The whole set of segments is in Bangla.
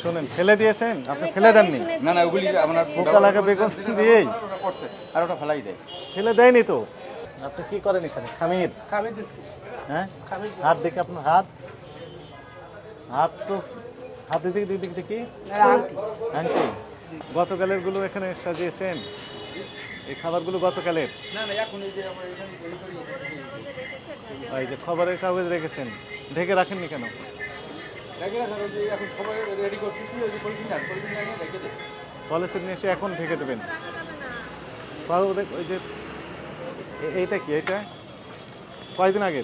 শুনেন, ফেলে দিয়েছেন, আপনি ফেলে দেননি? না না, ওগুলি আপনার পোকা লাগা বেগুন দিয়েই করছে আর ওটা ফেলাই দেয়। ফেলে দেয়নি তো। আপনি কি করেন এখানে? খামির? খাবে দিচ্ছি হ্যাঁ, খাবে হাত দেখি আপনার হাত। হাত তো, হাত দিকে দিক দেখি। আংটি গতকালের গুলো এখানে সাজিয়েছেন? এই খাবারগুলো গতকালের? না না, এখন এই যে আমরা এখানে তৈরি করি, এই যে খবরের কাগজ রেখেছেন, ঢেকে রাখেননি কেন? দেখে রাখার ওই যে এখন সবাই রেডি করতেছি, ওই যে পলিথিন এনে রেখে দেয়। পলিথিন নিয়ে এসে এখন ঢেকে দেবেন? ওই যে এইটা কি? এইটা কয়দিন আগে?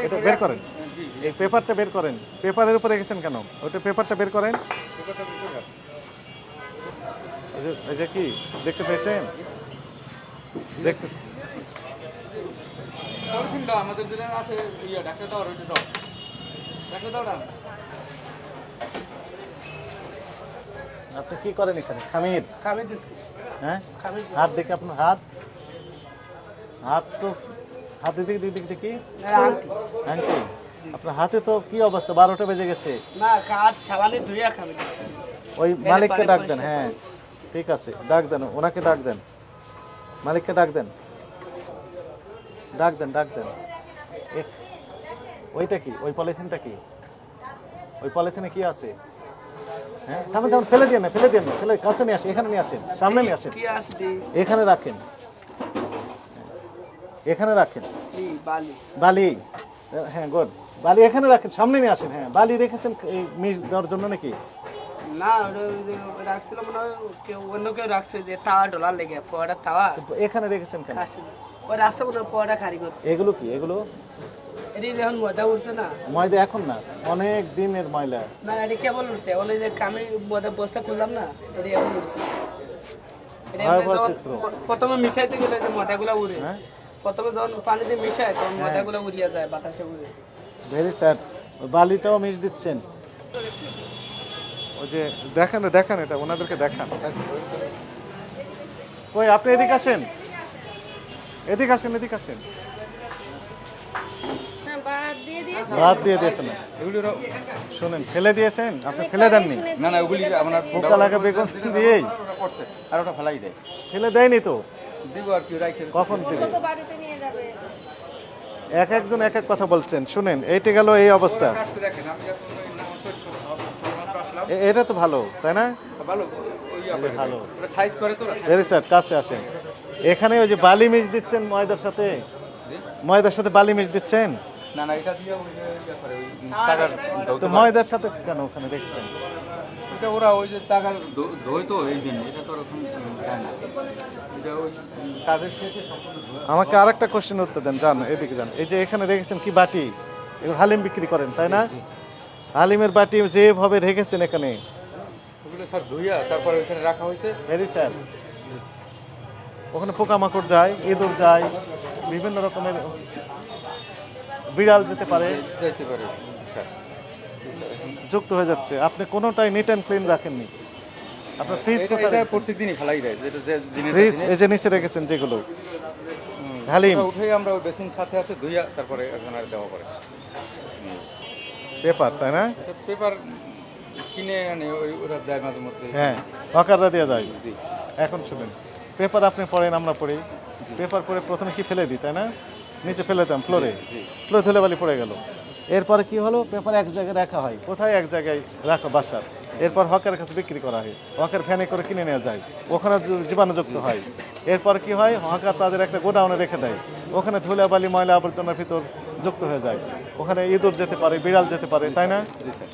এটা বের করেন, জি জি, এই পেপারটা বের করেন। পেপারের উপরে রেখেছেন কেন? ওটা পেপারটা বের করেন। পেপারটা দিতে হবে। এই যে কি দেখতে পেয়েছেন? দেখতে পলিথিনটা আমাদের যেটা আছে ইয়া ডাক্তার দাও, ওইটা দাও, ডাক্তার দাও না। আপনি কি করেন এখানে? খামির? খাবে দিচ্ছি হ্যাঁ, খাবে হাত দেখি আপনার হাত। হাত তো, হাত দিক দেখি। আংটি আপনার হাতে তো কি অবস্থা? 12টা বেজে গেছে। না কাঠ সাবানে ধুইয়া খাবে ওই মালিককে ডাক দেন। হ্যাঁ ঠিক আছে, ডাক দেন, ওনাকে ডাক দেন, মালিককে ডাক দেন, ডাক দেন, ডাক দেন। ওইটা কি? ওই পলিথিনটা কি? ওই পলিথিনে কি আছে? হ্যাঁ, থামেন থামেন, ফেলে দিয়ে না, ফেলে দিয়ে না, ফেলে কাছে নিয়ে আসেন, এখানে নিয়ে আসেন, সামনে নিয়ে আসেন, কি আছে এখানে রাখেন, এখানে রাখেন। বালি বালি? হ্যাঁ গুড, বালি এখানে রাখেন, সামনে নিয়ে আসেন। হ্যাঁ, বালি রেখেছেন এই মিশ দেওয়ার জন্য নাকি? না রাখছিল মনে হয় কেউ অন্য কেউ রাখছে যে তাওয়া ডলার লেগে পোয়াটা তাওয়া এখানে রেখেছেন কেন? ওই রাখছে মনে হয় পোয়াটা কারিগর। এগুলো কি? এগুলো এটি যখন ময়দা উঠছে না, ময়দা এখন না, অনেক দিনের ময়লা। না এটি কেবল উঠছে, ওই যে আমি ময়দা বস্তা খুললাম না, এটি এখন উঠছে। এটা ভয়াবহ যখন চিত্র। প্রথমে মিশাইতে গেলে যে ময়দাগুলো উড়ে, হ্যাঁ, প্রথমে যখন পানিতে মিশায় তখন ময়দাগুলো উড়িয়ে যায়, বাতাসে উড়ে। Very sad. বালিটাও মিশ দিচ্ছেন। ওই যে দেখান, দেখান, এটা ওনাদেরকে দেখান। ওই আপনি এদিকে আসেন, এদিকে আসেন, এদিকে আসেন। বাদ দিয়ে দিয়েছেন? এগুলি শুনেন, ফেলে দিয়েছেন, আপনি ফেলে দেননি? না না, ওগুলি আপনার পোকা লাগা বেগুন দিয়েই ওটা করছে আর ওটা ফেলাই দেয়। ফেলে দেয়নি তো। দিব আর কি রাইখে। কখন থেকে? বাড়িতে নিয়ে যাবে। এক একজন এক এক কথা বলছেন। শুনেন, এইটা গেল এই অবস্থা। দেখেন আমি এখন ওই নামাজ পড়ছি, আসলাম। এটা তো ভালো, তাই না? ভালো ওই ভালো। ওটা সাইজ করে তো। ভেরি স্যাড, কাছে আসেন। এখানে ওই যে বালি মিশ দিচ্ছেন ময়দার সাথে, ময়দার সাথে বালি মিশ দিচ্ছেন। না না, এটা দিয়ে ওই ইয়া করে ওই টাকার তো ময়দার সাথে কেন ওখানে দেখছেন? এটা ওরা ওই যে টাকার ধোয় তো, এই জন্য এটা তো ওরকম যায় না। এটা ওই কাজের শেষে সম্পূর্ণ ধোয়া। আমাকে আরেকটা কোশ্চেন উত্তর দেন, জান এদিকে যান। এই যে এখানে রেখেছেন কি বাটি? এগুলো হালিম বিক্রি করেন তাই না? হালিমের বাটি যেভাবে রেখেছেন এখানে, ওগুলো স্যার ধুইয়া তারপরে ওইখানে রাখা হয়েছে। Very sad. ওখানে পোকামাকড় যায়, ইঁদুর যায়, বিভিন্ন রকমের বিড়াল যেতে পারে, যাইতে পারে স্যার। যুক্ত হয়ে যাচ্ছে। আপনি কোনোটাই নিট অ্যান্ড ক্লিন রাখেননি। আপনার ফ্রিজ কোথায়? এটা প্রত্যেকদিনই ফেলাই দেয়, যেটা যে দিনের ফ্রিজ এই যে নিচে রেখেছেন যেগুলো হালিম, উঠে আমরা ওই বেসিন সাথে আছে ধুইয়া তারপরে একজনের দেওয়া করে। পেপার তাই না? পেপার কিনে আনে, ওই ওরা দেয় মাঝে মধ্যে। হ্যাঁ, হকাররা দেওয়া যায়। জি এখন শুনেন, পেপার আপনি পড়েন, আমরা পড়ি। পেপার পড়ে প্রথমে কি ফেলে দিই তাই না? নিচে ফেলে দিতাম ফ্লোরে, ফ্লোরে ধুলাবালি পড়ে গেল। এরপরে কি হলো? পেপার এক জায়গায় রাখা হয়, কোথায়? এক জায়গায় রাখা বাসার। এরপর হকারের কাছে বিক্রি করা হয়, হকার ফ্যানে করে কিনে নেওয়া যায়, ওখানে জীবাণুযুক্ত হয়। এরপর কি হয়? হকার তাদের একটা গোডাউনে রেখে দেয়, ওখানে ধুলাবালি ময়লা আবর্জনার ভিতর যুক্ত হয়ে যায়, ওখানে ইঁদুর যেতে পারে, বিড়াল যেতে পারে তাই না? জি স্যার।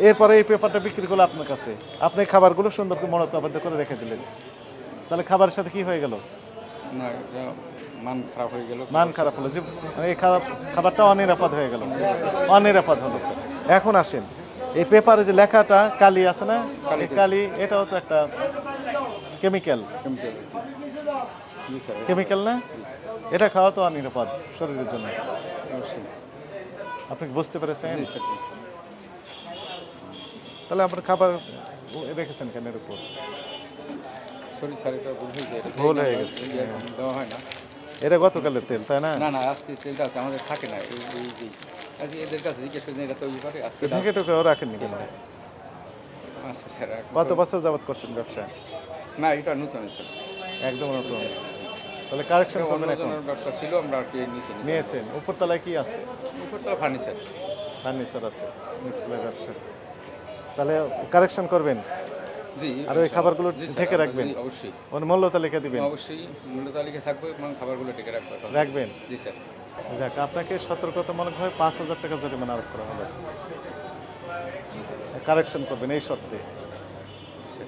এরপরে এই পেপারটা বিক্রি করলো আপনার কাছে, আপনি খাবারগুলো সুন্দর করে মড়ক করে রেখে দিলেন। তাহলে খাবারের সাথে কি হয়ে গেল? না, এটা মান খারাপ হয়ে গেল। মান খারাপ হলো, যে এই খাবারটা অনিরাপদ হয়ে গেল, অনিরাপদ হলো। এখন আসেন, এই পেপারে যে লেখাটা কালি আছে না, এই কালি এটাও তো একটা কেমিক্যাল, জি স্যার। কেমিক্যাল না? এটা খাওয়া তো অনিরাপদ শরীরের জন্য। অবশ্যই। আপনি কি বুঝতে পেরেছেন? জি স্যার। তাহলে আপনার খাবার রেখেছেন কেন এর উপর? সরি স্যার, এটা ভুল হয়েছে। এটা ভুল হয়ে গেছে। দেওয়া হয় না। এটা গতকালের তেল তাই না? না না, আজকে তেলটা আছে, আমাদের থাকে না। আজকে এদের কাছে জিজ্ঞেস করেন, এটা তৈরি করে আজকে। ঢেকে ঢুকেও রাখেননি কেন? আচ্ছা স্যার কত বছর যাবত করছেন ব্যবসা? না এটা নতুন স্যার, একদম নতুন। তাহলে কারেকশন এটা করবেন অন্য এখন? জনের ব্যবসা ছিল, আমরা আর কি নিচে নিয়েছেন। উপরতলায় কি আছে? উপরতলা ফার্নিচার। ফার্নিচার আছে, নিচতলায় ব্যবসা। তাহলে কারেকশন করবেন জি। আর ওই খাবারগুলো জি স্যার, ঢেকে রাখবেন? জি, অবশ্যই ওর মূল্য তালিকা দিবেন? অবশ্যই মূল্য তালিকা থাকবে এবং খাবারগুলো ঢেকে রাখবে। রাখবেন? জি স্যার। যাক, আপনাকে সতর্কতামূলকভাবে ৫,০০০ টাকা জরিমানা আরোপ করা হবে। কারেকশন করবেন এই শর্তে। স্যার